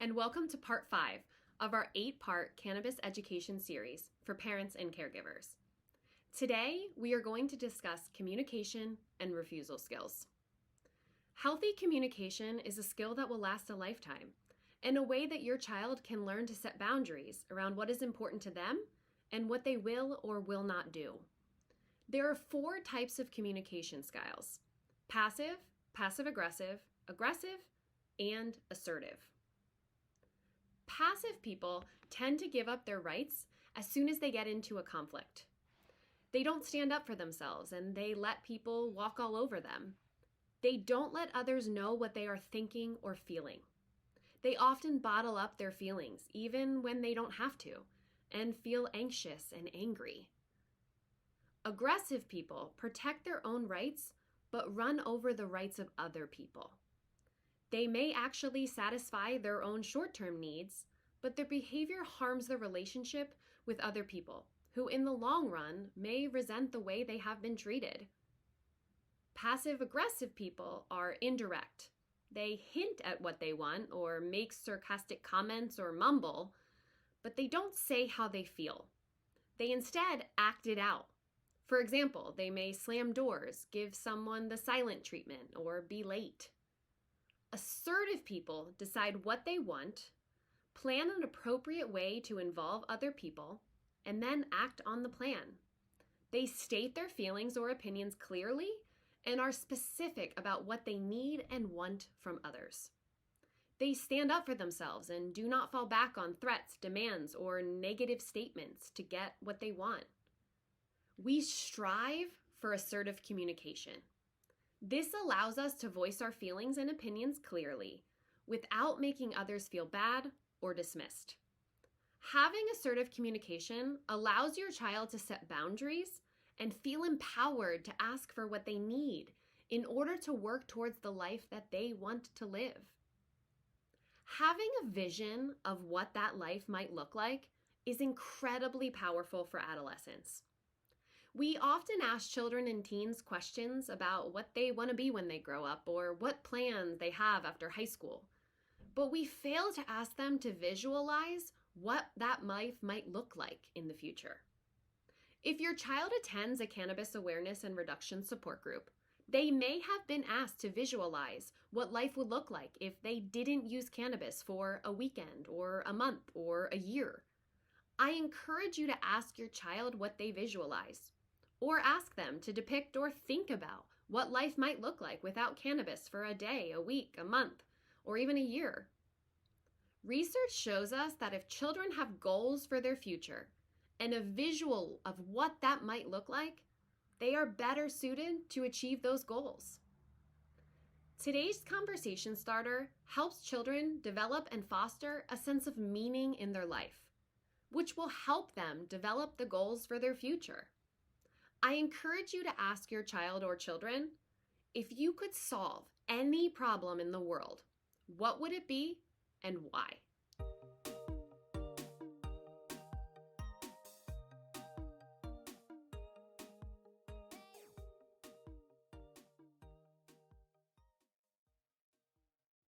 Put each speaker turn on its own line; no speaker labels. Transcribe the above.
and welcome to part 5 of our 8-part Cannabis Education Series for parents and caregivers. Today, we are going to discuss communication and refusal skills. Healthy communication is a skill that will last a lifetime, and a way that your child can learn to set boundaries around what is important to them and what they will or will not do. There are 4 types of communication styles: passive, passive-aggressive, aggressive, and assertive. Passive people tend to give up their rights as soon as they get into a conflict. They don't stand up for themselves and they let people walk all over them. They don't let others know what they are thinking or feeling. They often bottle up their feelings, even when they don't have to, and feel anxious and angry. Aggressive people protect their own rights, but run over the rights of other people. They may actually satisfy their own short-term needs, but their behavior harms the relationship with other people, who in the long run may resent the way they have been treated. Passive-aggressive people are indirect. They hint at what they want or make sarcastic comments or mumble, but they don't say how they feel. They instead act it out. For example, they may slam doors, give someone the silent treatment, or be late. Assertive people decide what they want, plan an appropriate way to involve other people, and then act on the plan. They state their feelings or opinions clearly and are specific about what they need and want from others. They stand up for themselves and do not fall back on threats, demands, or negative statements to get what they want. We strive for assertive communication. This allows us to voice our feelings and opinions clearly, without making others feel bad or dismissed. Having assertive communication allows your child to set boundaries and feel empowered to ask for what they need in order to work towards the life that they want to live. Having a vision of what that life might look like is incredibly powerful for adolescents. We often ask children and teens questions about what they want to be when they grow up or what plans they have after high school, but we fail to ask them to visualize what that life might look like in the future. If your child attends a cannabis awareness and reduction support group, they may have been asked to visualize what life would look like if they didn't use cannabis for a weekend or a month or a year. I encourage you to ask your child what they visualize, or ask them to depict or think about what life might look like without cannabis for a day, a week, a month, or even a year. Research shows us that if children have goals for their future and a visual of what that might look like, they are better suited to achieve those goals. Today's conversation starter helps children develop and foster a sense of meaning in their life, which will help them develop the goals for their future. I encourage you to ask your child or children, if you could solve any problem in the world, what would it be and why?